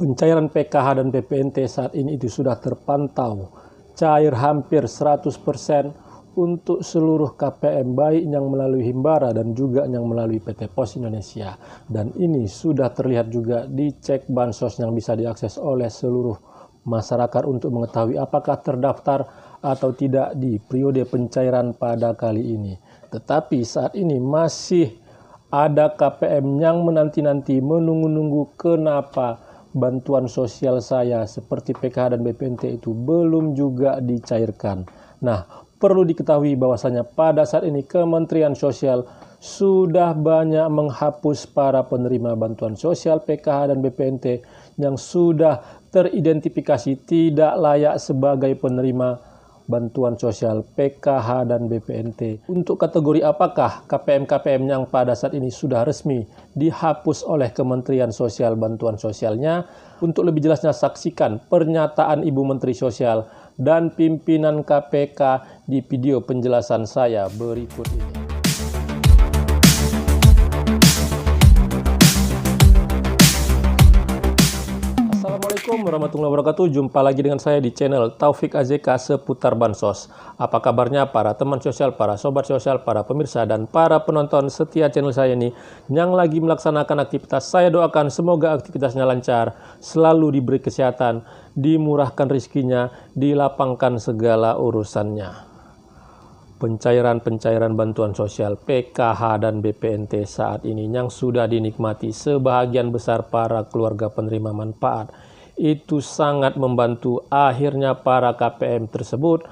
Pencairan PKH dan BPNT saat ini itu sudah terpantau cair hampir 100% untuk seluruh KPM, baik yang melalui Himbara dan juga yang melalui PT Pos Indonesia. Dan ini sudah terlihat juga di cek bansos yang bisa diakses oleh seluruh masyarakat untuk mengetahui apakah terdaftar atau tidak di periode pencairan pada kali ini. Tetapi saat ini masih ada KPM yang menanti-nanti, menunggu-nunggu kenapa bantuan sosial saya seperti PKH dan BPNT itu belum juga dicairkan. Nah, perlu diketahui bahwasanya pada saat ini Kementerian Sosial sudah banyak menghapus para penerima bantuan sosial PKH dan BPNT yang sudah teridentifikasi tidak layak sebagai penerima bantuan sosial PKH dan BPNT. Untuk kategori apakah KPM-KPM yang pada saat ini sudah resmi dihapus oleh Kementerian Sosial bantuan sosialnya? Untuk lebih jelasnya saksikan pernyataan Ibu Menteri Sosial dan pimpinan KPK di video penjelasan saya berikut ini. Assalamualaikum warahmatullahi wabarakatuh. Jumpa lagi dengan saya di channel Taufik AZK seputar bansos. Apa kabarnya para teman sosial, para sobat sosial, para pemirsa, dan para penonton setia channel saya ini yang lagi melaksanakan aktivitas? Saya doakan semoga aktivitasnya lancar, selalu diberi kesehatan, dimurahkan rezekinya, dilapangkan segala urusannya. Pencairan bantuan sosial PKH dan BPNT saat ini yang sudah dinikmati sebahagian besar para keluarga penerima manfaat itu sangat membantu. Akhirnya para KPM tersebut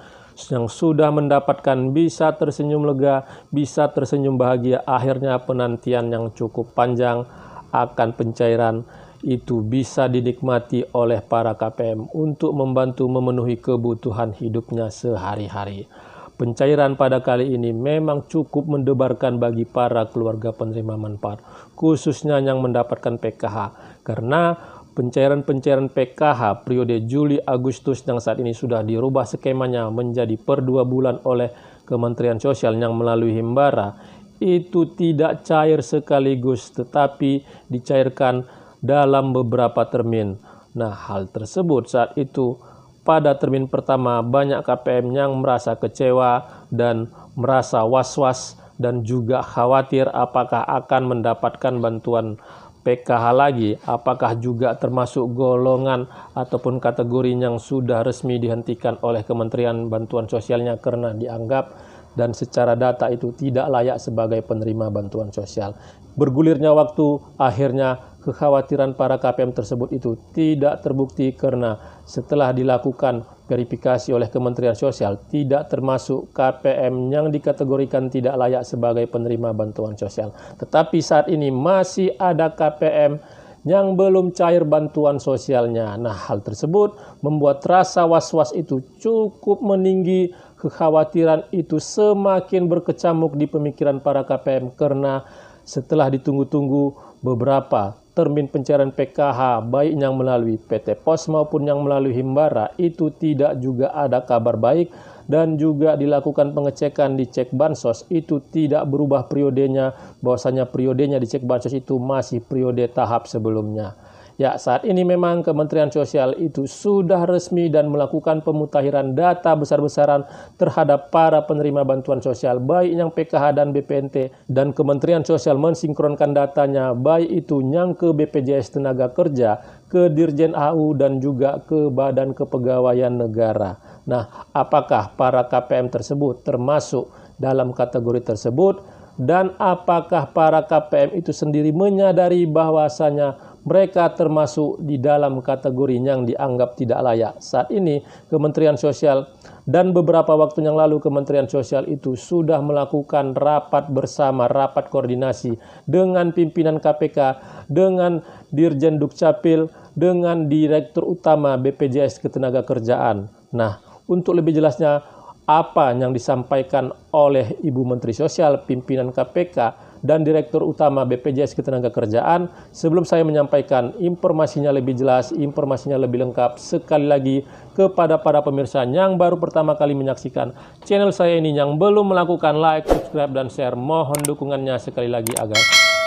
yang sudah mendapatkan bisa tersenyum lega, bisa tersenyum bahagia. Akhirnya penantian yang cukup panjang akan pencairan itu bisa dinikmati oleh para KPM untuk membantu memenuhi kebutuhan hidupnya sehari-hari. Pencairan pada kali ini memang cukup mendebarkan bagi para keluarga penerima manfaat, khususnya yang mendapatkan PKH. Karena pencairan PKH periode Juli-Agustus yang saat ini sudah dirubah skemanya menjadi per 2 bulan oleh Kementerian Sosial yang melalui Himbara, itu tidak cair sekaligus tetapi dicairkan dalam beberapa termin. Nah, hal tersebut saat itu pada termin pertama banyak KPM yang merasa kecewa dan merasa was-was dan juga khawatir apakah akan mendapatkan bantuan PKH lagi, apakah juga termasuk golongan ataupun kategori yang sudah resmi dihentikan oleh Kementerian Bantuan Sosialnya karena dianggap dan secara data itu tidak layak sebagai penerima bantuan sosial. Bergulirnya waktu, akhirnya kekhawatiran para KPM tersebut itu tidak terbukti karena setelah dilakukan verifikasi oleh Kementerian Sosial tidak termasuk KPM yang dikategorikan tidak layak sebagai penerima bantuan sosial. Tetapi saat ini masih ada KPM yang belum cair bantuan sosialnya. Nah, hal tersebut membuat rasa was-was itu cukup meninggi. Kekhawatiran itu semakin berkecamuk di pemikiran para KPM karena setelah ditunggu-tunggu beberapa termin pencairan PKH baik yang melalui PT Pos maupun yang melalui Himbara itu tidak juga ada kabar baik dan juga dilakukan pengecekan di cek bansos itu tidak berubah periodenya, bahwasanya periodenya di cek bansos itu masih periode tahap sebelumnya. Ya, saat ini memang Kementerian Sosial itu sudah resmi dan melakukan pemutahiran data besar-besaran terhadap para penerima bantuan sosial, baik yang PKH dan BPNT, dan Kementerian Sosial mensinkronkan datanya, baik itu yang ke BPJS Tenaga Kerja, ke Dirjen AU, dan juga ke Badan Kepegawaian Negara. Nah, apakah para KPM tersebut termasuk dalam kategori tersebut? Dan apakah para KPM itu sendiri menyadari bahwasanya mereka termasuk di dalam kategori yang dianggap tidak layak? Saat ini Kementerian Sosial dan beberapa waktu yang lalu Kementerian Sosial itu sudah melakukan rapat bersama, rapat koordinasi dengan pimpinan KPK, dengan Dirjen Dukcapil, dengan Direktur Utama BPJS Ketenagakerjaan. Nah, untuk lebih jelasnya apa yang disampaikan oleh Ibu Menteri Sosial, pimpinan KPK, dan Direktur Utama BPJS Ketenagakerjaan, sebelum saya menyampaikan informasinya lebih jelas, informasinya lebih lengkap, sekali lagi kepada para pemirsa yang baru pertama kali menyaksikan channel saya ini yang belum melakukan like, subscribe, dan share, mohon dukungannya sekali lagi agar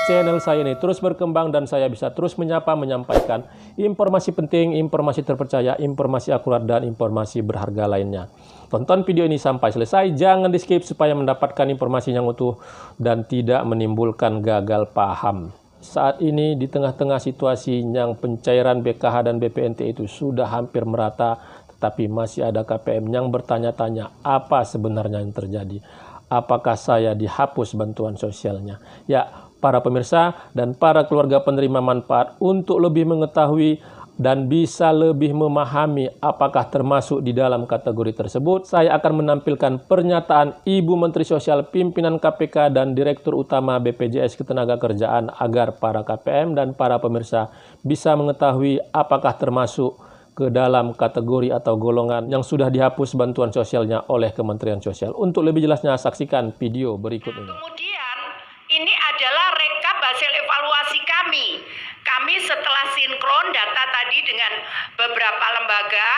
channel saya ini terus berkembang dan saya bisa terus menyampaikan informasi penting, informasi terpercaya, informasi akurat, dan informasi berharga lainnya. Tonton video ini sampai selesai, jangan di skip supaya mendapatkan informasi yang utuh dan tidak menimbulkan gagal paham. Saat ini di tengah-tengah situasi yang pencairan BKH dan BPNT itu sudah hampir merata, tetapi masih ada KPM yang bertanya-tanya apa sebenarnya yang terjadi. Apakah saya dihapus bantuan sosialnya? Ya, para pemirsa dan para keluarga penerima manfaat, untuk lebih mengetahui dan bisa lebih memahami apakah termasuk di dalam kategori tersebut, saya akan menampilkan pernyataan Ibu Menteri Sosial, pimpinan KPK, dan Direktur Utama BPJS Ketenagakerjaan agar para KPM dan para pemirsa bisa mengetahui apakah termasuk ke dalam kategori atau golongan yang sudah dihapus bantuan sosialnya oleh Kementerian Sosial. Untuk lebih jelasnya, saksikan video berikut ini. Kemudian, ini adalah rekap hasil evaluasi kami. Kami setelah sinkron data tadi dengan beberapa lembaga,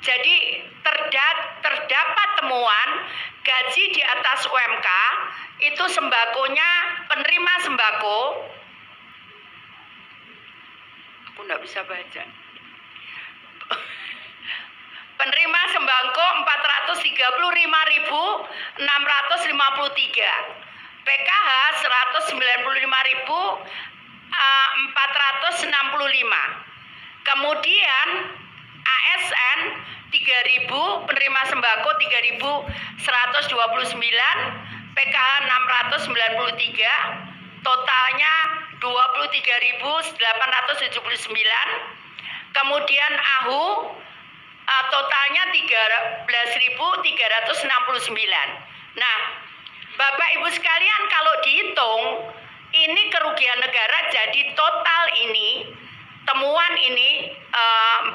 jadi terdapat temuan gaji di atas UMK, itu sembakonya, penerima sembako, aku nggak bisa baca. Penerima sembako 435.653, PKH 195.465, kemudian ASN 3.000, penerima sembako 3.129, PKH 693, totalnya 23.879. Kemudian AHU totalnya 13.369. Nah, Bapak Ibu sekalian, kalau dihitung ini kerugian negara, jadi total ini temuan ini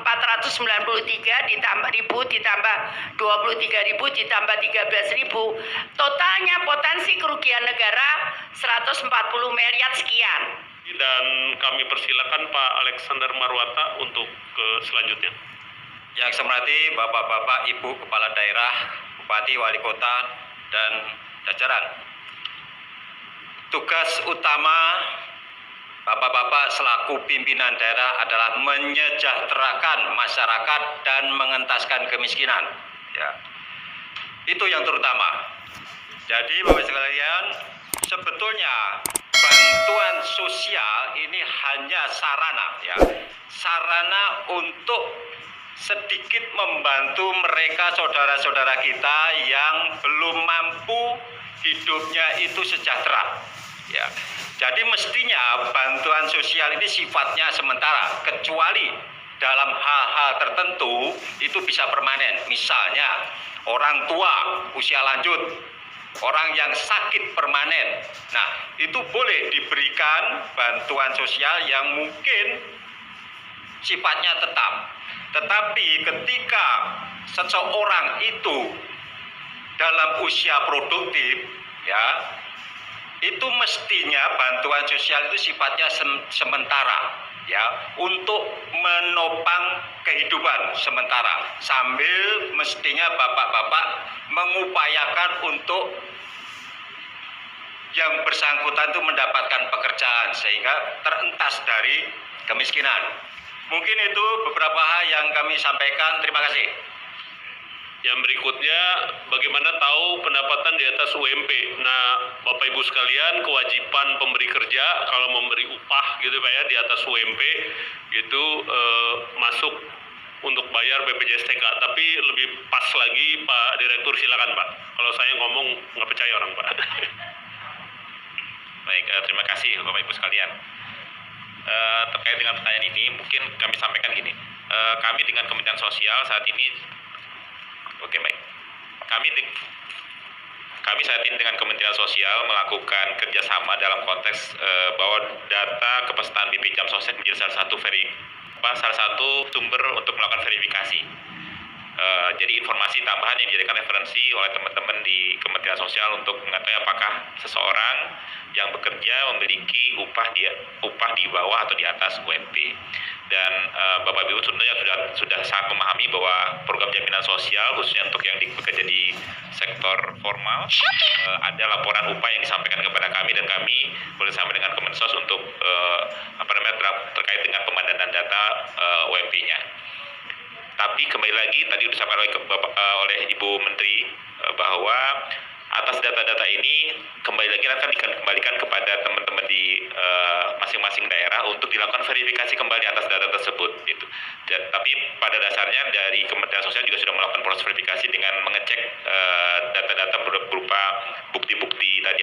493 ditambah 1.000 ditambah 23.000 ditambah 13.000, totalnya potensi kerugian negara 140 miliar sekian. Dan kami persilakan Pak Alexander Marwata untuk ke selanjutnya. Yang saya hormati Bapak-Bapak, Ibu Kepala Daerah, Bupati, Wali Kota, dan jajaran. Tugas utama Bapak-Bapak selaku pimpinan daerah adalah menyejahterakan masyarakat dan mengentaskan kemiskinan. Ya. Itu yang terutama. Jadi Bapak sekalian, sebetulnya bantuan sosial ini hanya sarana, ya, sarana untuk sedikit membantu mereka, saudara-saudara kita yang belum mampu hidupnya itu sejahtera, ya. Jadi mestinya bantuan sosial ini sifatnya sementara, kecuali dalam hal-hal tertentu itu bisa permanen. Misalnya orang tua usia lanjut, orang yang sakit permanen. Nah, itu boleh diberikan bantuan sosial yang mungkin sifatnya tetap. Tetapi ketika seseorang itu dalam usia produktif, ya, itu mestinya bantuan sosial itu sifatnya sementara, ya, untuk menopang kehidupan sementara, sambil mestinya bapak-bapak mengupayakan untuk yang bersangkutan itu mendapatkan pekerjaan sehingga terentas dari kemiskinan. Mungkin itu beberapa hal yang kami sampaikan. Terima kasih. Yang berikutnya, bagaimana tahu pendapatan di atas UMP? Nah, Bapak Ibu sekalian, kewajiban pemberi kerja kalau memberi upah gitu Pak ya di atas UMP itu masuk untuk bayar BPJS TK. Tapi lebih pas lagi Pak Direktur, silakan Pak. Kalau saya ngomong nggak percaya orang Pak. Baik, terima kasih Bapak Ibu sekalian. Terkait dengan pertanyaan ini, mungkin kami sampaikan gini. Kami dengan Kementerian Sosial saat ini, oke baik. Kami saat ini dengan Kementerian Sosial melakukan kerjasama dalam konteks bahwa data kepesertaan BPJS Sosial menjadi salah satu sumber untuk melakukan verifikasi. Jadi informasi tambahan yang dijadikan referensi oleh teman-teman di Kementerian Sosial untuk mengetahui apakah seseorang yang bekerja memiliki upah di bawah atau di atas UMP. Dan Bapak Ibu tentunya sudah sangat memahami bahwa program jaminan sosial khususnya untuk yang bekerja di sektor formal ada laporan upah yang disampaikan kepada kami, dan kami bersama dengan Kemensos untuk terkait dengan pemandangan data UMP-nya. Tapi kembali lagi tadi disampaikan oleh Ibu Menteri bahwa atas data-data ini kembali lagi akan dikembalikan kepada teman-teman di masing-masing daerah untuk dilakukan verifikasi kembali atas data tersebut gitu. Tapi pada dasarnya dari Kementerian Sosial juga sudah melakukan proses verifikasi dengan mengecek data-data berupa bukti-bukti tadi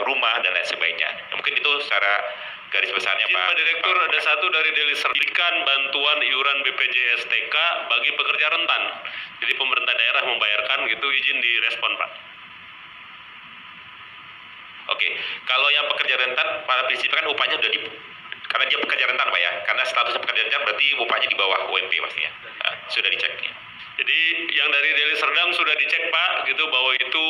rumah dan lain sebagainya. Mungkin itu secara garis besarnya Pak Direktur, ada satu dari Deli Sertifikat bantuan iuran BPJS TK bagi pekerja rentan. Jadi pemerintah daerah membayarkan gitu, izin direspon Pak. Oke, kalau yang pekerja rentan pada prinsipnya kan upahnya sudah karena dia pekerja rentan Pak ya, karena statusnya pekerja rentan berarti upahnya di bawah UMP pastinya. Sudah dicek ya. Jadi yang dari Deli Serdang sudah dicek Pak gitu bahwa itu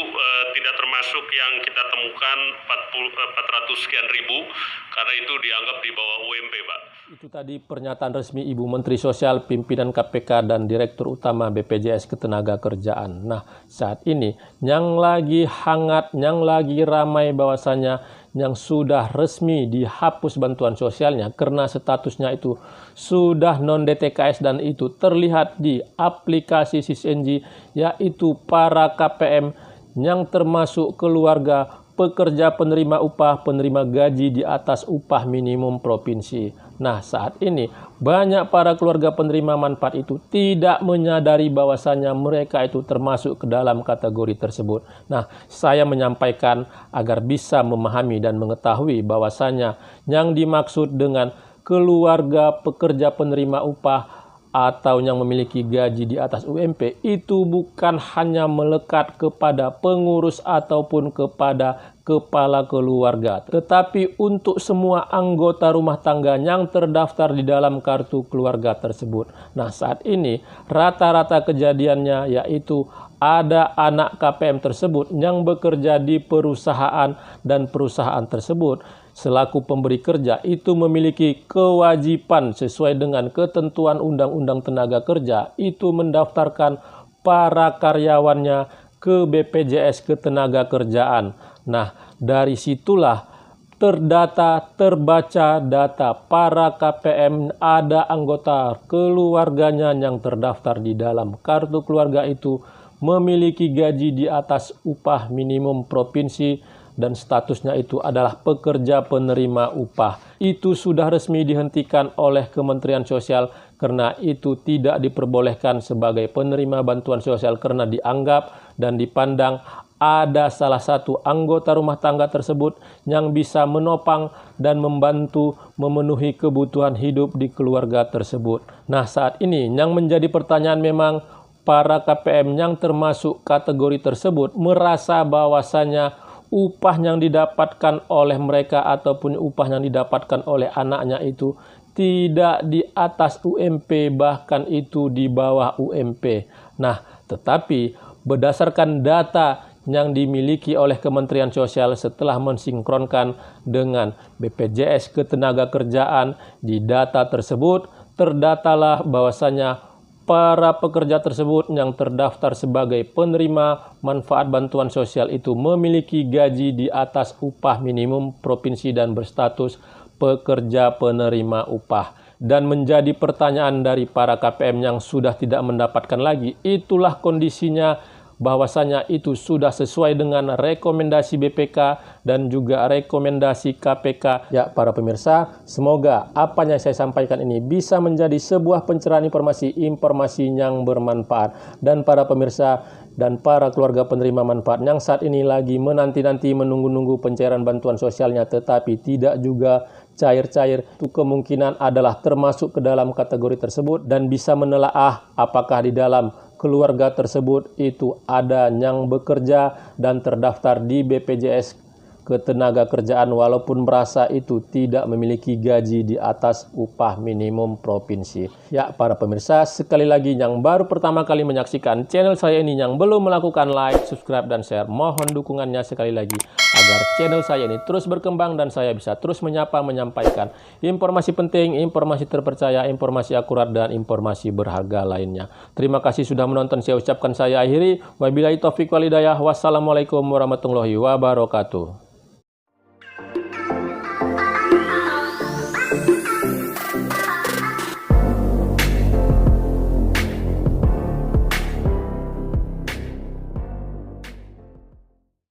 tidak termasuk yang kita temukan 400 sekian ribu karena itu dianggap di bawah UMP Pak. Itu tadi pernyataan resmi Ibu Menteri Sosial, pimpinan KPK, dan Direktur Utama BPJS Ketenagakerjaan. Nah, saat ini yang lagi hangat, yang lagi ramai bahwasannya yang sudah resmi dihapus bantuan sosialnya karena statusnya itu sudah non-DTKS, dan itu terlihat di aplikasi SISNG, yaitu para KPM yang termasuk keluarga pekerja penerima upah, penerima gaji di atas upah minimum provinsi. Nah, saat ini banyak para keluarga penerima manfaat itu tidak menyadari bahwasannya mereka itu termasuk ke dalam kategori tersebut. Nah, saya menyampaikan agar bisa memahami dan mengetahui bahwasannya yang dimaksud dengan keluarga pekerja penerima upah atau yang memiliki gaji di atas UMP itu bukan hanya melekat kepada pengurus ataupun kepada kepala keluarga, tetapi untuk semua anggota rumah tangga yang terdaftar di dalam kartu keluarga tersebut. Nah, saat ini rata-rata kejadiannya yaitu ada anak KPM tersebut yang bekerja di perusahaan, dan perusahaan tersebut selaku pemberi kerja itu memiliki kewajiban sesuai dengan ketentuan Undang-Undang Tenaga Kerja itu mendaftarkan para karyawannya ke BPJS Ketenagakerjaan. Nah, dari situlah terbaca data para KPM, ada anggota keluarganya yang terdaftar di dalam kartu keluarga itu memiliki gaji di atas upah minimum provinsi dan statusnya itu adalah pekerja penerima upah. Itu sudah resmi dihentikan oleh Kementerian Sosial karena itu tidak diperbolehkan sebagai penerima bantuan sosial karena dianggap dan dipandang ada salah satu anggota rumah tangga tersebut yang bisa menopang dan membantu memenuhi kebutuhan hidup di keluarga tersebut. Nah, saat ini yang menjadi pertanyaan memang para KPM yang termasuk kategori tersebut merasa bahwasannya upah yang didapatkan oleh mereka ataupun upah yang didapatkan oleh anaknya itu tidak di atas UMP, bahkan itu di bawah UMP. Nah, tetapi berdasarkan data yang dimiliki oleh Kementerian Sosial setelah mensinkronkan dengan BPJS Ketenagakerjaan, di data tersebut terdatalah bahwasanya para pekerja tersebut yang terdaftar sebagai penerima manfaat bantuan sosial itu memiliki gaji di atas upah minimum provinsi dan berstatus pekerja penerima upah. Dan menjadi pertanyaan dari para KPM yang sudah tidak mendapatkan lagi, itulah kondisinya bahwasanya itu sudah sesuai dengan rekomendasi BPK dan juga rekomendasi KPK. Ya, para pemirsa, semoga apa yang saya sampaikan ini bisa menjadi sebuah pencerahan informasi yang bermanfaat. Dan para pemirsa dan para keluarga penerima manfaat yang saat ini lagi menanti-nanti menunggu-nunggu pencairan bantuan sosialnya tetapi tidak juga cair-cair, itu kemungkinan adalah termasuk ke dalam kategori tersebut dan bisa menelaah apakah di dalam keluarga tersebut itu ada yang bekerja dan terdaftar di BPJS ketenaga kerjaan walaupun merasa itu tidak memiliki gaji di atas upah minimum provinsi. Ya, para pemirsa, sekali lagi yang baru pertama kali menyaksikan channel saya ini, yang belum melakukan like, subscribe, dan share, mohon dukungannya sekali lagi agar channel saya ini terus berkembang dan saya bisa terus menyampaikan informasi penting, informasi terpercaya, informasi akurat, dan informasi berharga lainnya. Terima kasih sudah menonton. Saya ucapkan, saya akhiri. Wabillahi taufiq wal hidayah. Wassalamualaikum warahmatullahi wabarakatuh.